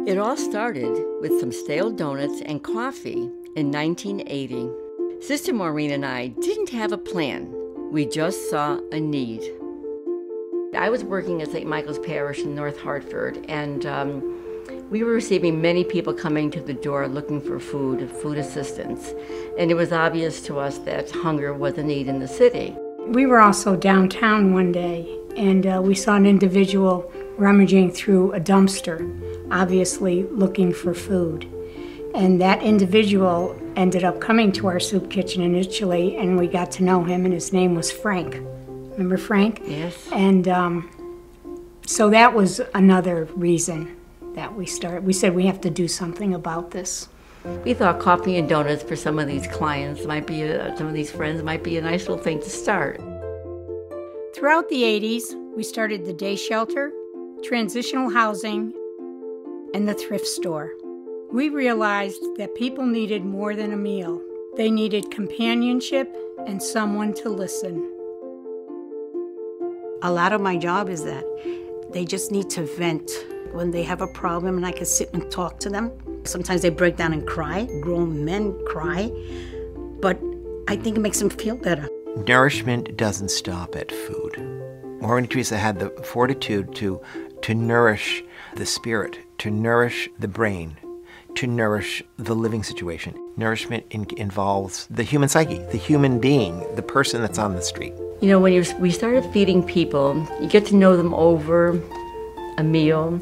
It all started with some stale donuts and coffee in 1980. Sister Maureen and I didn't have a plan. We just saw a need. I was working at St. Michael's Parish in North Hartford, and we were receiving many people coming to the door looking for food assistance. And it was obvious to us that hunger was a need in the city. We were also downtown one day, and we saw an individual rummaging through a dumpster, obviously looking for food. And that individual ended up coming to our soup kitchen initially, and we got to know him, and his name was Frank. Remember Frank? Yes. And so that was another reason that we started. We said we have to do something about this. We thought coffee and donuts for some of these clients might be, some of these friends might be a nice little thing to start. Throughout the 80s, we started the day shelter, transitional housing, and the thrift store. We realized that people needed more than a meal. They needed companionship and someone to listen. A lot of my job is that they just need to vent when they have a problem, and I can sit and talk to them. Sometimes they break down and cry. Grown men cry, but I think it makes them feel better. Nourishment doesn't stop at food. Maureen and Teresa had the fortitude to nourish the spirit, to nourish the brain, to nourish the living situation. Nourishment involves the human psyche, the human being, the person that's on the street. You know, when we started feeding people, you get to know them over a meal.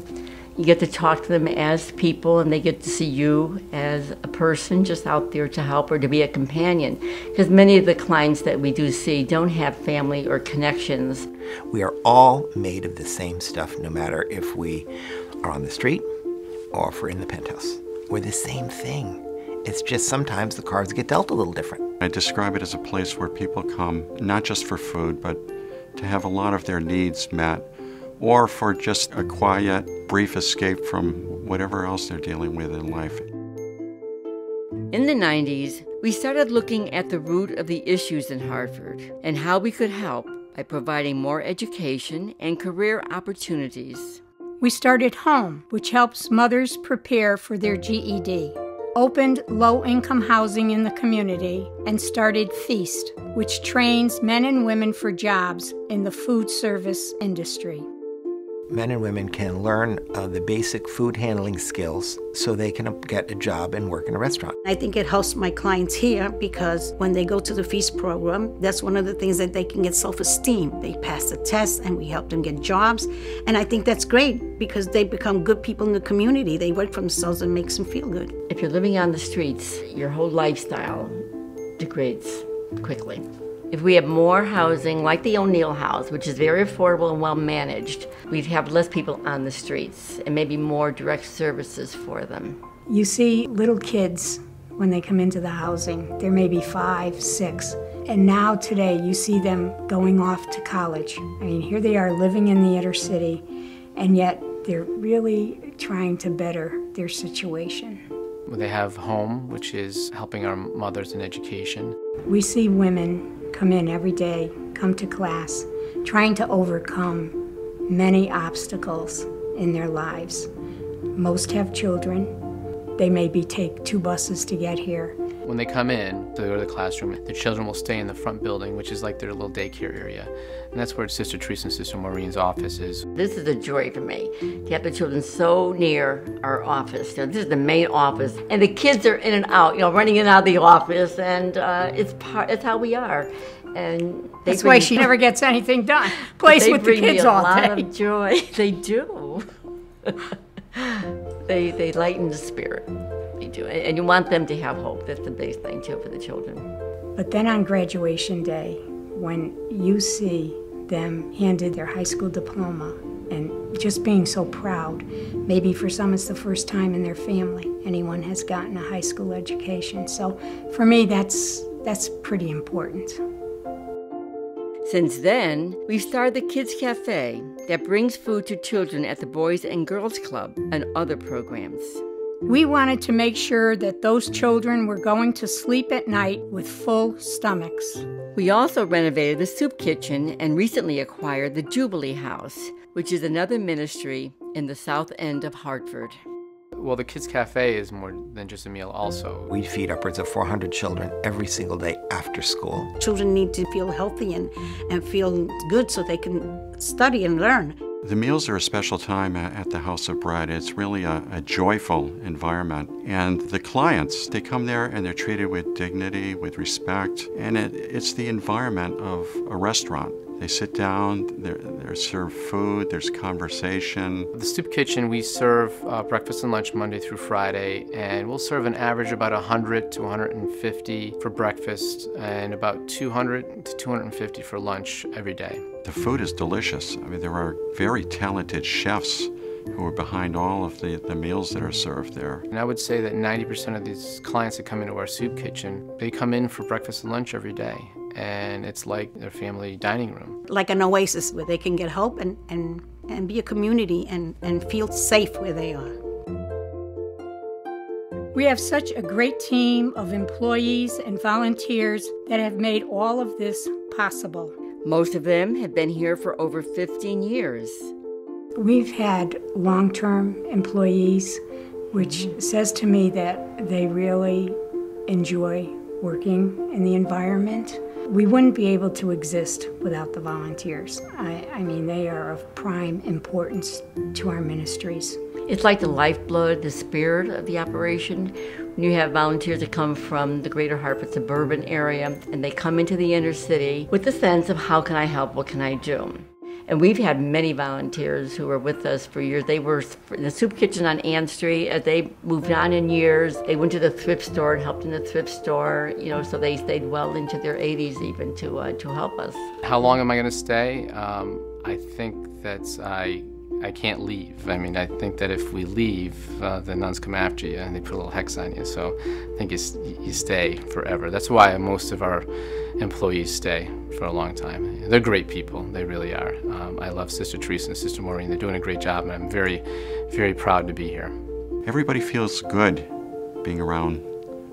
You get to talk to them as people, and they get to see you as a person just out there to help or to be a companion. Because many of the clients that we do see don't have family or connections. We are all made of the same stuff, no matter if we are on the street or if we're in the penthouse. We're the same thing. It's just sometimes the cards get dealt a little different. I describe it as a place where people come not just for food, but to have a lot of their needs met, or for just a quiet, brief escape from whatever else they're dealing with in life. In the 90s, we started looking at the root of the issues in Hartford and how we could help by providing more education and career opportunities. We started Home, which helps mothers prepare for their GED, opened low-income housing in the community, and started Feast, which trains men and women for jobs in the food service industry. Men and women can learn the basic food handling skills so they can get a job and work in a restaurant. I think it helps my clients here because when they go to the Feast program, that's one of the things that they can get self-esteem. They pass the test and we help them get jobs. And I think that's great because they become good people in the community. They work for themselves and makes them feel good. If you're living on the streets, your whole lifestyle degrades quickly. If we have more housing, like the O'Neill House, which is very affordable and well managed, we'd have less people on the streets and maybe more direct services for them. You see little kids when they come into the housing. There may be 5, 6, and now today you see them going off to college. I mean, here they are living in the inner city, and yet they're really trying to better their situation. They have Home, which is helping our mothers in education. We see women come in every day, come to class, trying to overcome many obstacles in their lives. Most have children. They maybe take 2 buses to get here. When they come in to go to the classroom, the children will stay in the front building, which is like their little daycare area. And that's where Sister Teresa and Sister Maureen's office is. This is a joy for me, to have the children so near our office. You know, this is the main office, and the kids are in and out, you know, running in and out of the office, and it's how we are. And that's why she never gets anything done. Plays with the kids all day. They bring me a lot of joy. They do. They lighten the spirit. They do, and you want them to have hope. That's the biggest thing too for the children. But then on graduation day, when you see them handed their high school diploma and just being so proud, maybe for some it's the first time in their family anyone has gotten a high school education. So for me, that's pretty important. Since then, we've started the Kids Cafe that brings food to children at the Boys and Girls Club and other programs. We wanted to make sure that those children were going to sleep at night with full stomachs. We also renovated the soup kitchen and recently acquired the Jubilee House, which is another ministry in the south end of Hartford. Well, the Kids Cafe is more than just a meal also. We feed upwards of 400 children every single day after school. Children need to feel healthy and feel good so they can study and learn. The meals are a special time at the House of Bread. It's really a joyful environment. And the clients, they come there and they're treated with dignity, with respect. And it's the environment of a restaurant. They sit down, they're served food, there's conversation. The Soup Kitchen, we serve breakfast and lunch Monday through Friday, and we'll serve an average about 100 to 150 for breakfast and about 200 to 250 for lunch every day. The food is delicious. I mean, there are very talented chefs who are behind all of the meals that are served there. And I would say that 90% of these clients that come into our Soup Kitchen, they come in for breakfast and lunch every day. And it's like their family dining room. Like an oasis where they can get help and be a community and feel safe where they are. We have such a great team of employees and volunteers that have made all of this possible. Most of them have been here for over 15 years. We've had long-term employees, which says to me that they really enjoy working in the environment. We wouldn't be able to exist without the volunteers. I mean, they are of prime importance to our ministries. It's like the lifeblood, the spirit of the operation. When you have volunteers that come from the greater Hartford suburban area and they come into the inner city with the sense of how can I help, what can I do? And we've had many volunteers who were with us for years. They were in the Soup Kitchen on Ann Street. As they moved on in years, they went to the thrift store and helped in the thrift store, so they stayed well into their 80s even to help us. How long am I going to stay? I think that I can't leave. I mean, I think that if we leave, the nuns come after you and they put a little hex on you. So I think you stay forever. That's why most of our employees stay for a long time. They're great people. They really are. I love Sister Teresa and Sister Maureen. They're doing a great job, and I'm very, very proud to be here. Everybody feels good being around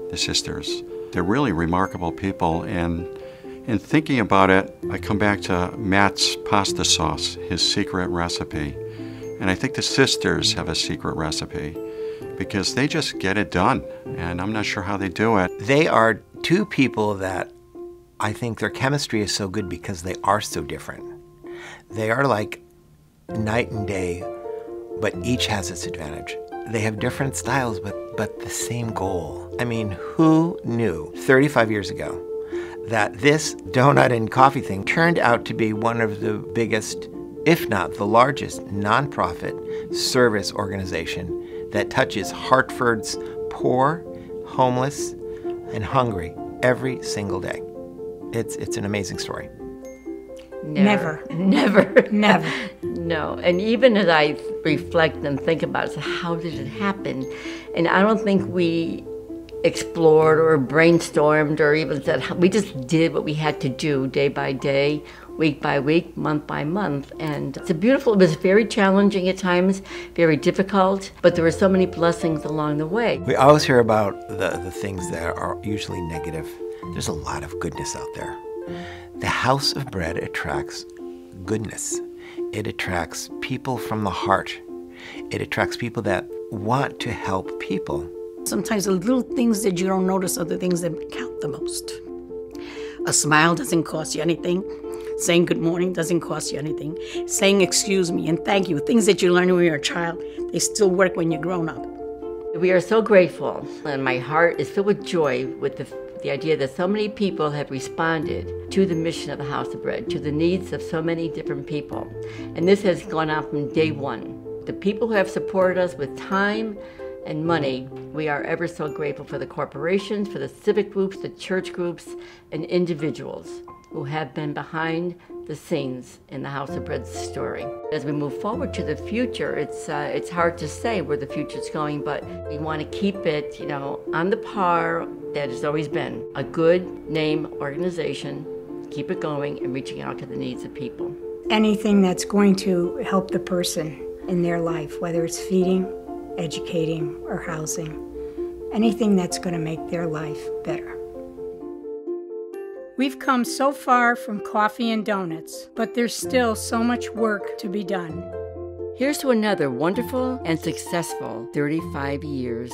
the sisters. They're really remarkable people, and in thinking about it, I come back to Matt's pasta sauce, his secret recipe. And I think the sisters have a secret recipe because they just get it done, and I'm not sure how they do it. They are two people that I think their chemistry is so good because they are so different. They are like night and day, but each has its advantage. They have different styles, but the same goal. I mean, who knew 35 years ago that this donut and coffee thing turned out to be one of the biggest, if not the largest, nonprofit service organization that touches Hartford's poor, homeless, and hungry every single day. It's an amazing story. Never. No. And even as I reflect and think about it, so how did it happen? And I don't think we explored or brainstormed or even said, we just did what we had to do day by day, week by week, month by month. And it was very challenging at times, very difficult, but there were so many blessings along the way. We always hear about the things that are usually negative. There's a lot of goodness out there. The House of Bread attracts goodness. It attracts people from the heart. It attracts people that want to help people. Sometimes the little things that you don't notice are the things that count the most. A smile doesn't cost you anything. Saying good morning doesn't cost you anything. Saying excuse me and thank you, things that you learn when you're a child, they still work when you're grown up. We are so grateful, and my heart is filled with joy with the idea that so many people have responded to the mission of the House of Bread, to the needs of so many different people. And this has gone on from day one. The people who have supported us with time and money, we are ever so grateful for the corporations, for the civic groups, the church groups, and individuals who have been behind the scenes in the House of Bread's story. As we move forward to the future, it's hard to say where the future's going, but we want to keep it, on the par that it's always been. A good name organization, keep it going and reaching out to the needs of people. Anything that's going to help the person in their life, whether it's feeding, educating, or housing, anything that's going to make their life better. We've come so far from coffee and donuts, but there's still so much work to be done. Here's to another wonderful and successful 35 years.